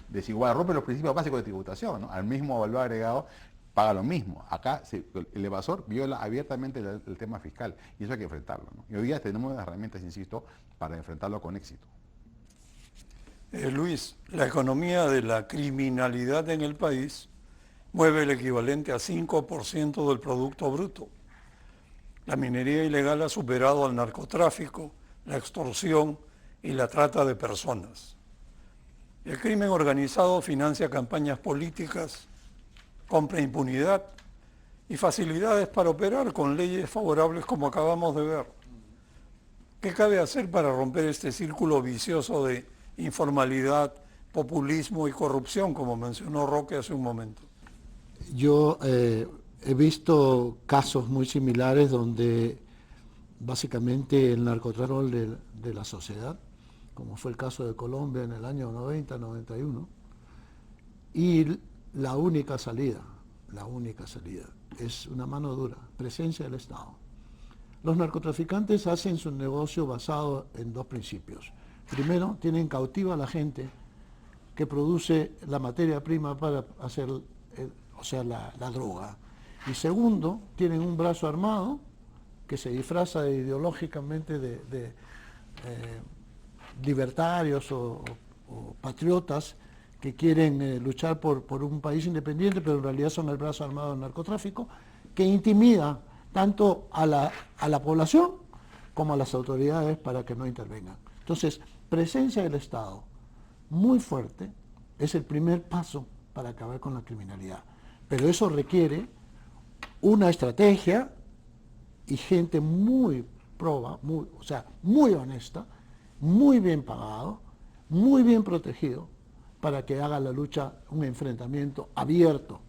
desigual, rompe los principios básicos de tributación, ¿no? Al mismo valor agregado paga lo mismo. Acá el evasor viola abiertamente el tema fiscal y eso hay que enfrentarlo, ¿no? Y hoy día tenemos las herramientas, insisto, para enfrentarlo con éxito. Luis, la economía de la criminalidad en el país mueve el equivalente a 5% del Producto Bruto. La minería ilegal ha superado al narcotráfico, la extorsión y la trata de personas. El crimen organizado financia campañas políticas, compra impunidad y facilidades para operar con leyes favorables como acabamos de ver. ¿Qué cabe hacer para romper este círculo vicioso de informalidad, populismo y corrupción, como mencionó Roque hace un momento? Yo he visto casos muy similares donde básicamente el narcotráfico de la sociedad, como fue el caso de Colombia en el año 90-91, y la única salida es una mano dura, presencia del Estado. Los narcotraficantes hacen su negocio basado en dos principios. Primero, tienen cautiva a la gente que produce la materia prima para hacer la droga. Y segundo, tienen un brazo armado que se disfraza ideológicamente de libertarios o patriotas que quieren luchar por un país independiente, pero en realidad son el brazo armado del narcotráfico, que intimida tanto a la población como a las autoridades para que no intervengan. Entonces, presencia del Estado muy fuerte es el primer paso para acabar con la criminalidad. Pero eso requiere una estrategia y gente muy muy honesta, muy bien pagado, muy bien protegido, para que haga la lucha un enfrentamiento abierto,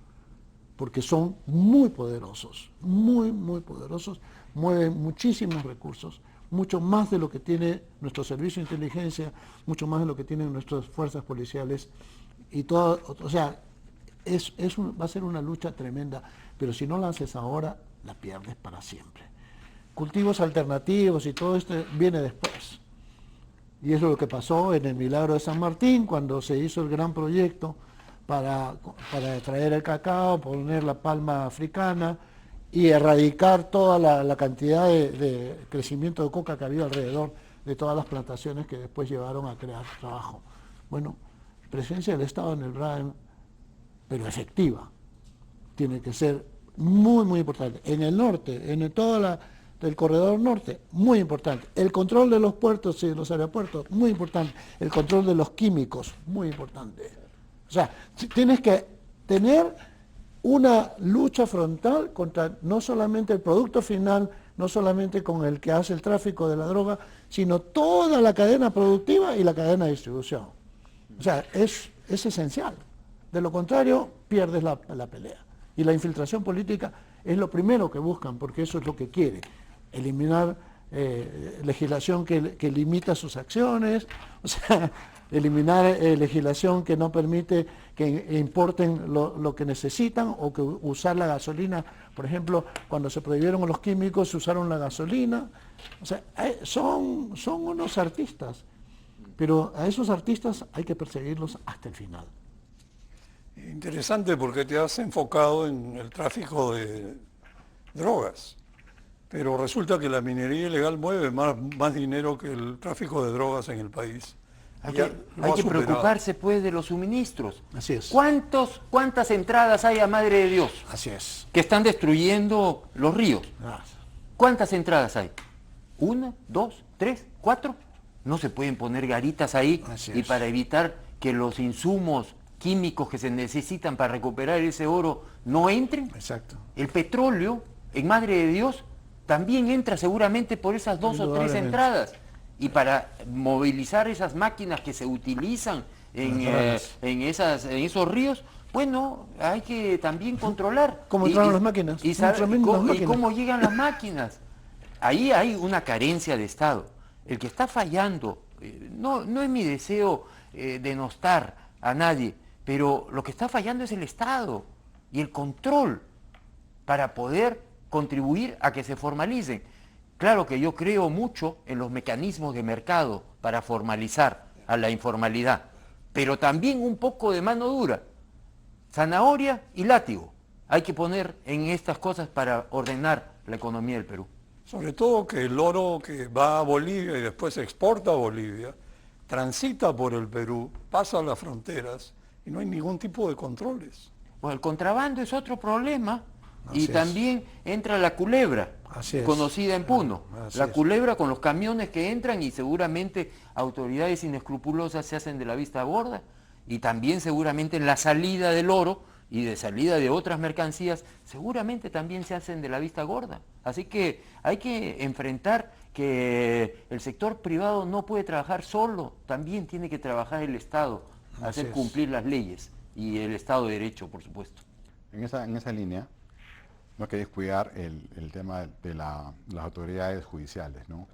porque son muy poderosos, muy poderosos, mueven muchísimos recursos, mucho más de lo que tiene nuestro servicio de inteligencia, mucho más de lo que tienen nuestras fuerzas policiales, y todo, o sea, va a ser una lucha tremenda, pero si no la haces ahora, la pierdes para siempre. Cultivos alternativos y todo esto viene después. Y eso es lo que pasó en el Milagro de San Martín, cuando se hizo el gran proyecto para traer el cacao, poner la palma africana y erradicar toda la cantidad de crecimiento de coca que había alrededor de todas las plantaciones que después llevaron a crear trabajo. Bueno, presencia del Estado en el RAEM, pero efectiva, tiene que ser muy importante. En el norte, en todo el corredor norte, muy importante. El control de los puertos y de los aeropuertos, muy importante. El control de los químicos, muy importante. O sea, tienes que tener una lucha frontal contra no solamente el producto final, no solamente con el que hace el tráfico de la droga, sino toda la cadena productiva y la cadena de distribución. O sea, es esencial. De lo contrario, pierdes la pelea. Y la infiltración política es lo primero que buscan, porque eso es lo que quiere. Eliminar legislación que limita sus acciones, o sea, eliminar legislación que no permite que importen lo que necesitan, o que usar la gasolina. Por ejemplo, cuando se prohibieron los químicos, se usaron la gasolina. O sea, son unos artistas, pero a esos artistas hay que perseguirlos hasta el final. Interesante, porque te has enfocado en el tráfico de drogas, pero resulta que la minería ilegal mueve más dinero que el tráfico de drogas en el país. Hay que preocuparse pues de los suministros. Así es. ¿Cuántas entradas hay a Madre de Dios? Así es. Que están destruyendo los ríos. ¿Cuántas entradas hay? ¿1, 2, 3, 4? No se pueden poner garitas ahí y para evitar que los insumos químicos que se necesitan para recuperar ese oro no entren. Exacto. El petróleo en Madre de Dios también entra seguramente por esas 2 o 3 entradas. Y para movilizar esas máquinas que se utilizan en esos ríos, bueno, hay que también controlar. ¿Cómo entraron las máquinas? Y cómo llegan las máquinas. Ahí hay una carencia de Estado. El que está fallando, no es mi deseo denostar a nadie, pero lo que está fallando es el Estado y el control para poder contribuir a que se formalicen. Claro que yo creo mucho en los mecanismos de mercado para formalizar a la informalidad, pero también un poco de mano dura, zanahoria y látigo. Hay que poner en estas cosas para ordenar la economía del Perú. Sobre todo que el oro que va a Bolivia y después se exporta a Bolivia, transita por el Perú, pasa las fronteras y no hay ningún tipo de controles. Pues el contrabando es otro problema. Así Y es. también entra la culebra, Así es. conocida en Puno. Así La es. culebra con los camiones que entran y seguramente autoridades inescrupulosas se hacen de la vista gorda. Y también seguramente en la salida del oro y de salida de otras mercancías, seguramente también se hacen de la vista gorda. Así que hay que enfrentar que el sector privado no puede trabajar solo, también tiene que trabajar el Estado, Así hacer es. cumplir las leyes y el Estado de Derecho, por supuesto. En esa línea, no hay que descuidar el tema de las autoridades judiciales, ¿no?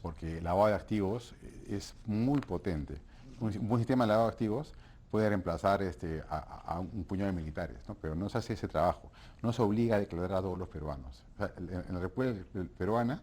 Porque el lavado de activos es muy potente. Un buen sistema de lavado de activos puede reemplazar a un puñado de militares, ¿no? Pero no se hace ese trabajo. No se obliga a declarar a todos los peruanos. O sea, en la República Peruana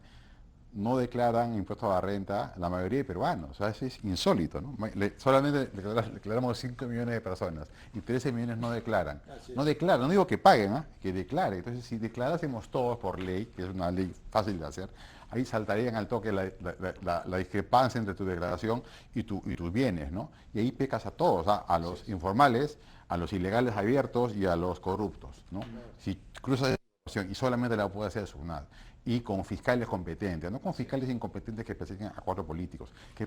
no declaran impuestos a la renta la mayoría de peruanos. O sea, eso es insólito, ¿no? Solamente declaramos 5 millones de personas y 13 millones no declaran. No declaran, no digo que paguen, ¿eh? Que declaren. Entonces, si declarásemos todos por ley, que es una ley fácil de hacer, ahí saltarían al toque la discrepancia entre tu declaración y tus bienes, ¿no? Y ahí pecas a todos, ¿ah? A los informales, a los ilegales abiertos y a los corruptos, ¿no? Si cruzas esa situación y solamente la puede hacer el SUNAT, y con fiscales competentes, no con fiscales incompetentes que persiguen a 4 políticos, que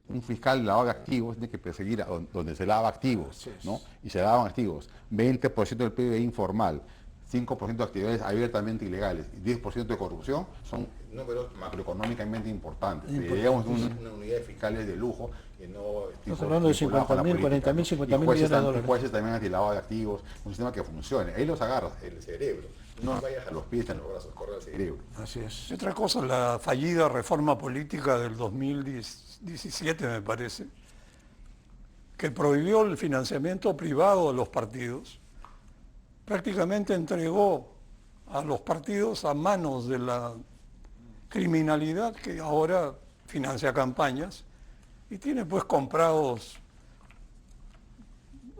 un fiscal de lavado de activos tiene que perseguir a donde se lava activos, ¿no? Y se lavan activos, 20% del PIB informal, 5% de actividades abiertamente ilegales y 10% de corrupción, son números macroeconómicamente importantes. Deberíamos una unidad de fiscales de lujo que no... Estamos hablando de 50.000, 40.000, 50.000 millones de dólares. Jueces también anti-lavado de activos, un sistema que funcione. Ahí los agarras, el cerebro. No vayas a los pies, a los brazos, corre al cerebro. Así es. Y otra cosa, la fallida reforma política del 2017, me parece, que prohibió el financiamiento privado de los partidos, prácticamente entregó a los partidos a manos de la criminalidad que ahora financia campañas y tiene pues comprados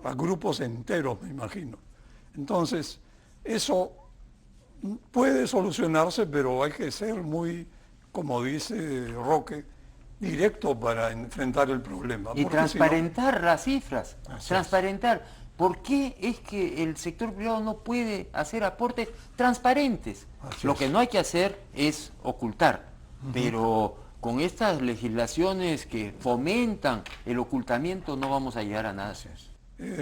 a grupos enteros, me imagino. Entonces, eso puede solucionarse, pero hay que ser muy, como dice Roque, directo para enfrentar el problema. Y porque transparentar las cifras, Así transparentar. ¿Por qué es que el sector privado no puede hacer aportes transparentes? Así Lo es. que no hay que hacer es ocultar, pero con estas legislaciones que fomentan el ocultamiento no vamos a llegar a nada.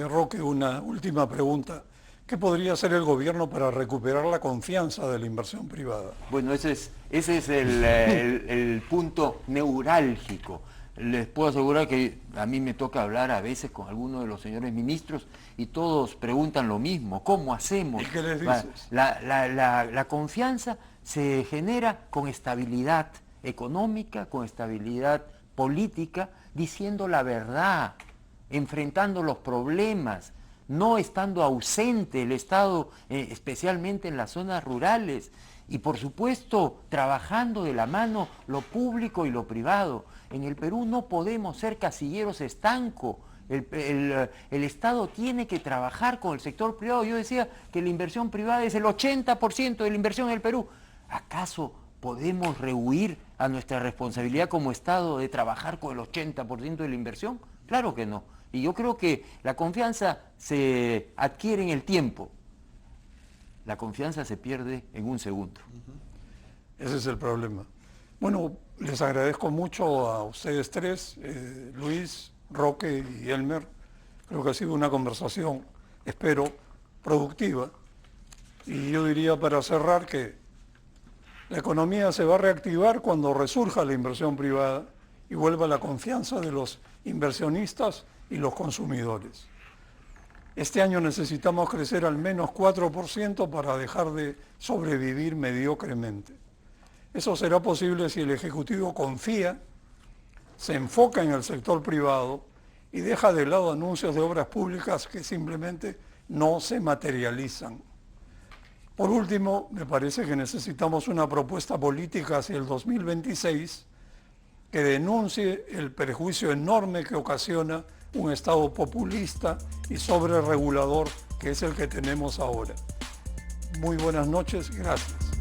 Roque, una última pregunta. ¿Qué podría hacer el gobierno para recuperar la confianza de la inversión privada? Bueno, ese es el punto neurálgico. Les puedo asegurar que a mí me toca hablar a veces con algunos de los señores ministros y todos preguntan lo mismo. ¿Cómo hacemos? ¿Y qué les dices? La confianza se genera con estabilidad económica, con estabilidad política, diciendo la verdad, enfrentando los problemas, no estando ausente el Estado, especialmente en las zonas rurales, y por supuesto trabajando de la mano lo público y lo privado. En el Perú no podemos ser casilleros estancos. El Estado tiene que trabajar con el sector privado. Yo decía que la inversión privada es el 80% de la inversión en el Perú. ¿Acaso podemos rehuir a nuestra responsabilidad como Estado de trabajar con el 80% de la inversión? Claro que no. Y yo creo que la confianza se adquiere en el tiempo. La confianza se pierde en un segundo. Ese es el problema. Bueno, les agradezco mucho a ustedes tres, Luis, Roque y Elmer. Creo que ha sido una conversación, espero, productiva. Y yo diría para cerrar que la economía se va a reactivar cuando resurja la inversión privada y vuelva la confianza de los inversionistas y los consumidores. Este año necesitamos crecer al menos 4% para dejar de sobrevivir mediocremente. Eso será posible si el Ejecutivo confía, se enfoca en el sector privado y deja de lado anuncios de obras públicas que simplemente no se materializan. Por último, me parece que necesitamos una propuesta política hacia el 2026 que denuncie el perjuicio enorme que ocasiona un Estado populista y sobreregulador que es el que tenemos ahora. Muy buenas noches, gracias.